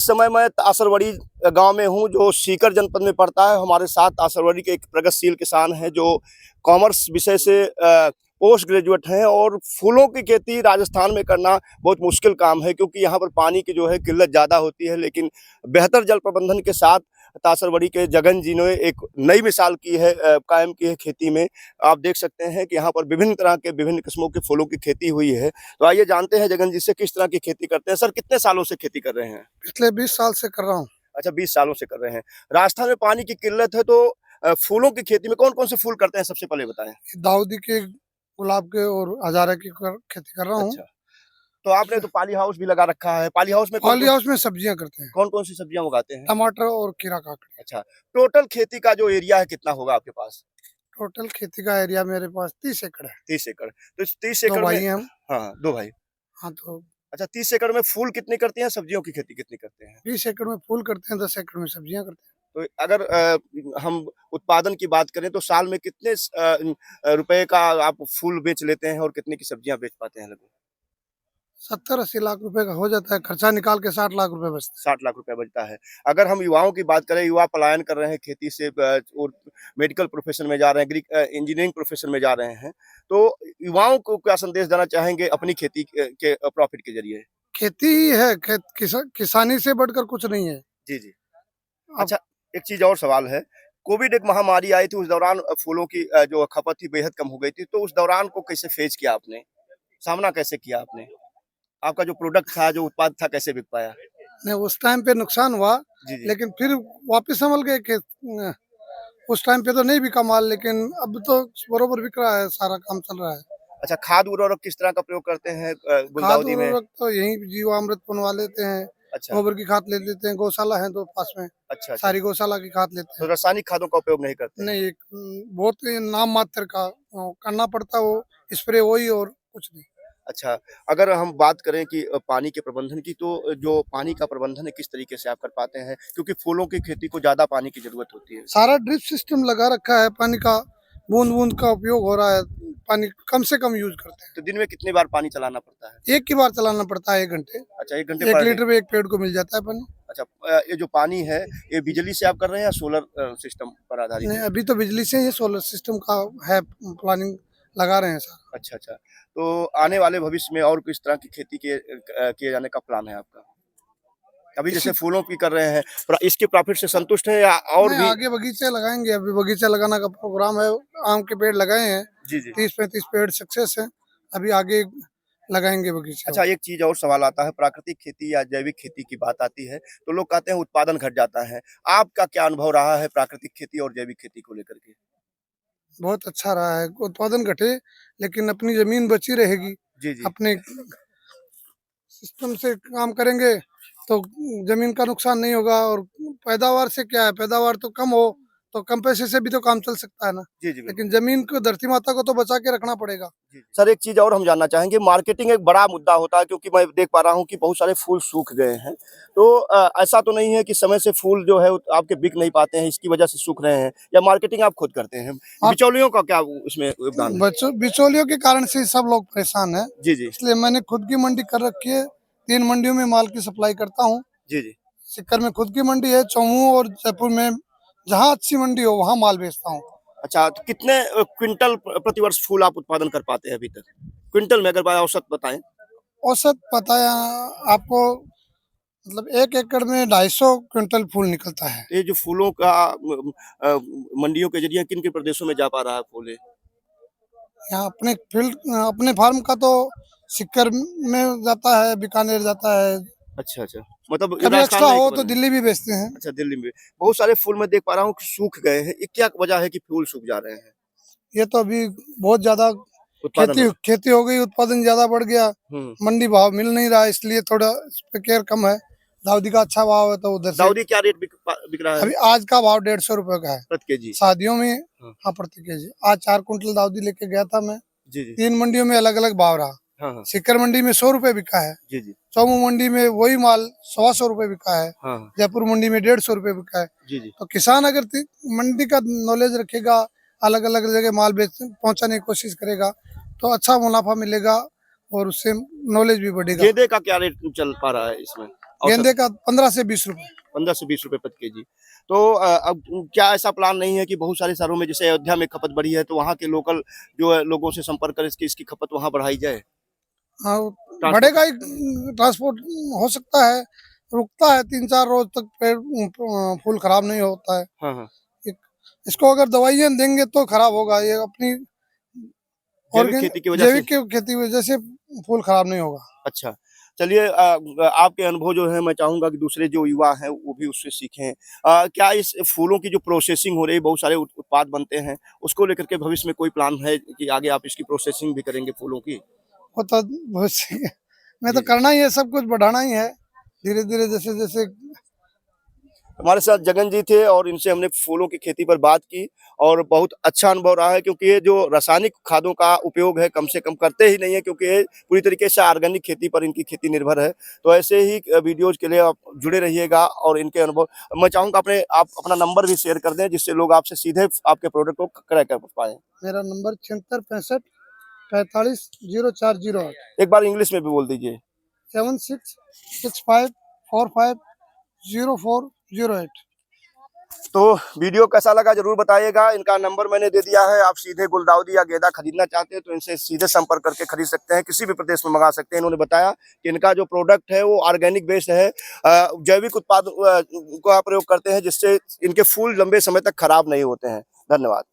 इस समय मैं आसरवड़ी गांव में हूं जो सीकर जनपद में पड़ता है। हमारे साथ आसरवड़ी के एक प्रगतिशील किसान हैं जो कॉमर्स विषय से पोस्ट ग्रेजुएट हैं और फूलों की खेती राजस्थान में करना बहुत मुश्किल काम है क्योंकि यहाँ पर पानी की जो है किल्लत ज़्यादा होती है। लेकिन बेहतर जल प्रबंधन के साथ तासरवड़ी के जगन जी ने एक नई मिसाल की है, कायम की है खेती में। आप देख सकते हैं कि यहाँ पर विभिन्न तरह के विभिन्न किस्मों के फूलों की खेती हुई है। तो आइए जानते हैं जगन जी से किस तरह की खेती करते हैं। सर, कितने सालों से खेती कर रहे हैं? पिछले 20 साल से कर रहा हूँ। अच्छा, 20 सालों से कर रहे हैं। राजस्थान में पानी की किल्लत है तो फूलों की खेती में कौन-कौन से फूल करते हैं, सबसे पहले बताएँ? दाऊदी के, गुलाब के और हजारे की खेती कर रहा हूँ। अच्छा, तो आपने तो पॉली हाउस भी लगा रखा है। पॉली हाउस में पॉली हाउस में सब्जियां करते हैं, कौन-कौन सी सब्जियां उगाते हैं? टमाटर और खीरा काकड़ी। अच्छा, टोटल खेती का जो एरिया है कितना होगा आपके पास? टोटल खेती का एरिया मेरे पास 30 एकड़ है। 30 एकड़। तो इस 30 दो एकड़ में भाई हैं हम। हाँ, 2 भाई। हाँ, तो अच्छा, 30 एकड़ में फूल कितने करते हैं, सब्जियों की खेती कितनी करते हैं? 20 एकड़ में फूल करते हैं, 10 एकड़ में सब्जियां करते हैं। तो अगर हम उत्पादन की बात करें तो साल में कितने रुपए का आप फूल बेच लेते हैं और कितने की सब्जियां बेच पाते हैं लगभग? 70-80 लाख रुपए का हो जाता है, खर्चा निकाल के 60 लाख रुपए बचते 60 लाख रुपए बचता है। अगर हम युवाओं की बात करें, युवा पलायन कर रहे हैं खेती से और मेडिकल प्रोफ़ेशन में जा रहे हैं, इंजीनियरिंग प्रोफ़ेशन में जा रहे हैं, तो युवाओं को क्या संदेश देना चाहेंगे अपनी खेती के प्रॉफ़िट के ज़रिए? हैं। खेती ही है, किसानी से बढ़कर कुछ नहीं है। जी, जी। अब अच्छा, एक चीज़ और सवाल है, कोविड एक महामारी आई थी, उस दौरान फूलों की जो खपत थी बेहद कम हो गई थी, तो उस दौरान को कैसे फ़ेस किया आपने? सामना कैसे किया आपने? आपका जो प्रोडक्ट था, जो उत्पाद था, कैसे बिक पाया? नहीं, उस टाइम पे नुकसान हुआ, जी, जी। लेकिन फिर वापस संभल गए कि उस टाइम पे तो नहीं बिका माल, लेकिन अब तो बरोबर बिक रहा है, सारा काम चल रहा है। अच्छा, खाद उर्वरक किस तरह का प्रयोग करते हैं खाद गुलदाउदी में? उर्वरक तो यहीं जीवामृत बनवा लेते हैं, अच्छा, गोबर की खाद ले लेते हैं, गौशाला है तो पास में, अच्छा, अच्छा। सारी गौशाला की खाद लेते तो हैं। रासायनिक खादों का उपयोग नहीं करते हैं। नहीं, एक बहुत ही नाम मात्र का करना पड़ता है, वो स्प्रे वही और कुछ नहीं। अच्छा, अगर हम बात करें कि पानी के प्रबंधन की तो जो पानी का प्रबंधन है किस तरीके से आप कर पाते हैं? क्योंकि फूलों की खेती को ज़्यादा पानी की ज़रूरत होती है। सारा ड्रिप सिस्टम लगा रखा है, पानी का बूंद-बूंद का उपयोग हो रहा है, पानी कम से कम यूज़ करते हैं। तो दिन में कितनी बार पानी चलाना पड़ता है? एक ही बार चलाना पड़ता है 1 घंटे, अच्छा, 1 घंटे 1 पर डे। लीटर में 1 पेड़ को मिल जाता है पानी। अच्छा, ये जो पानी है, ये बिजली से आप कर रहे हैं या सोलर सिस्टम पर आधारित नहीं, है? अभी तो बिजली से ही सोलर सिस्टम का है, प्लानिंग लगा रहे हैं सर। अच्छा, अच्छा। तो आने वाले भविष्य में और किस तरह की खेती किए जाने का प्लान है आपका? अभी इसी जैसे फूलों की कर रहे हैं, इसके प्रॉफ़िट से संतुष्ट हैं या और नहीं, भी? आगे बगीचे लगाएँगे, अभी बगीचा लगाने का प्रोग्राम है, आम के पेड़ लगाए हैं, जी, जी। 30-35 पेड़ सक्सेस हैं, अभी आगे लगाएँगे बगीचे अच्छा, और। एक चीज़ और सवाल आता है, प्राकृतिक खेती या जैविक खेती की बात आती है, तो लोग कहते हैं उत्पादन घट जाता है। आपका क्या अनुभव रहा है प्राकृतिक खेती और जैविक खेती को लेकर के? बहुत अच्छा रहा है, उत्पादन घटे लेकिन अपनी ज़मीन बची रहेगी, जी, जी। अपने सिस्टम से काम करेंगे तो ज़मीन का नुकसान नहीं होगा और पैदावार से क्या है, पैदावार तो कम हो, तो कम पैसे से भी तो काम चल सकता है ना, जी, जी, लेकिन बिल्कुल। ज़मीन को, धरती माता को तो बचा के रखना पड़ेगा। जी, जी। सर, एक चीज़ और हम जानना चाहेंगे, मार्केटिंग एक बड़ा मुद्दा होता है क्योंकि मैं देख पा रहा हूँ कि बहुत सारे फूल सूख गए हैं। तो ऐसा तो नहीं है कि समय से फूल जो है आपके बिक नहीं पाते हैं, इसकी वजह से सूख रहे हैं या मार्केटिंग आप खुद करते हैं? आप बिचौलियों का क्या इसमें योगदान है? बिचौलियों के कारण से सब लोग परेशान हैं, जी, जी। इसलिए मैंने खुद की मंडी कर रखी है, 3 मंडियों में माल की सप्लाई करता हूँ। जी, जी। सीकर में खुद की मंडी है, चौमू और जयपुर में जहाँ अच्छी मंडी हो वहाँ माल बेचता हूँ। अच्छा, तो कितने क्विंटल प्रति वर्ष फूल आप उत्पादन कर पाते हैं अभी तक? क्विंटल में अगर औसत बताएँ? औसत पता है आपको, मतलब 1 एकड़ में 250 क्विंटल फूल निकलता है। तो ये जो फूलों का मंडियों के ज़रिए किन-किन प्रदेशों में जा पा रहा है फूल ये? यहाँ अपने फार्म का तो सीकर में जाता है, बीकानेर जाता है, अच्छा, अच्छा। मतलब ये कभी राजस्थान एक्स्ट्रा में ही हो केवल तो है? दिल्ली भी भेजते हैं। अच्छा, दिल्ली में। बहुत सारे फूल मैं देख पा रहा हूँ कि सूख गए हैं। ये क्या वजह है कि फूल सूख जा रहे हैं? ये तो अभी बहुत ज़्यादा उत्पादन हो खेती हो गई, उत्पादन ज़्यादा बढ़ गया, हुँ। मंडी भाव मिल नहीं रहा, इसलिए थोड़ा इस पे केयर कम है। दाऊदी का अच्छा भाव है तो उधर से दाऊदी क्या रेट बिक रहा है अभी आज का भाव 150 रुपए का है। प्रति केजी? शादियों में हाँ। हाँ, प्रति केजी। आज 4 कुंटल दाऊदी लेके गया था मैं। जी, जी। 3 मंडियों में अलग-अलग भाव रहा। हाँ, हाँ। सीकर मंडी में 100 रुपए बिका है, जी, जी। चौमू मंडी में वही माल 125 रुपए बिका है, हाँ, हाँ। जयपुर मंडी में 150 रुपए बिका है। जी, जी। तो किसान अगर मंडी का नॉलेज रखेगा, अलग-अलग जगह माल बेच पहुँचाने की कोशिश करेगा, तो अच्छा मुनाफा मिलेगा और उससे नॉलेज भी बढ़ेगा। गेंदे का क्या रेट चल पा रहा है इसमें? औसत गेंदे का 15 से 20 रुपए। 15 से 20 रुपए प्रति केजी। तो अब क्या ऐसा प्लान नहीं है कि बहुत सारे शहरों में जैसे अयोध्या में खपत बढ़ी है तो वहाँ के लोकल जो है लोगों से संपर्क कर इसकी खपत वहाँ बढ़ाई जाए? हाँ, ट्रांसपोर्ट बढ़ेगा ही। ट्रांसपोर्ट हो सकता है, रुकता है 3-4 रोज तक पेड़ फूल खराब नहीं होता है। हाँ, हाँ। इसको अगर दवाइयाँ देंगे तो खराब होगा, ये अपनी जैविक ऑर्गेन खेती की वजह से? जैविक की खेती की वजह से फूल खराब नहीं होगा। अच्छा। चलिए आपके अनुभव जो है मैं चाहूँगा कि दूसरे जो युवा हैं वो भी उससे सीखें। क्या इस फूलों की जो प्रोसेसिंग हो रही है, बहुत सारे उत्पाद बनते हैं, उसको लेकर के भविष्य में कोई प्लान है कि आगे आप इसकी प्रोसेसिंग भी करेंगे फूलों की? वो तो भविष्य में तो जी, जी। करना ही है, सब कुछ बढ़ाना ही है। धीरे-धीरे जैसे-जैसे हमारे साथ जगन जी थे और इनसे हमने फूलों की खेती पर बात की और बहुत अच्छा अनुभव रहा है क्योंकि ये जो रासायनिक खादों का उपयोग है कम से कम करते ही नहीं है क्योंकि ये पूरी तरीके से ऑर्गेनिक खेती पर इनकी खेती निर्भर है। तो ऐसे ही वीडियोज़ के लिए आप जुड़े रहिएगा और इनके अनुभव मैं चाहूँगा आप अपना नंबर भी शेयर कर दें जिससे लोग आपसे सीधे आपके प्रोडक्ट को क्रय कर पाएँ। मेरा नंबर 76 65 45 0408 एक बार इंग्लिश में भी बोल दीजिए। 7665 45 0408। तो वीडियो कैसा लगा ज़रूर बताइएगा। इनका नंबर मैंने दे दिया है, आप सीधे गुलदाउदी या गेंदा खरीदना चाहते हैं तो इनसे सीधे संपर्क करके खरीद सकते हैं, किसी भी प्रदेश में मंगा सकते हैं। इन्होंने बताया कि इनका जो प्रोडक्ट है वो ऑर्गेनिक बेस्ड है, जैविक उत्पाद का प्रयोग करते हैं जिससे इनके फूल लंबे समय तक खराब नहीं होते हैं। धन्यवाद।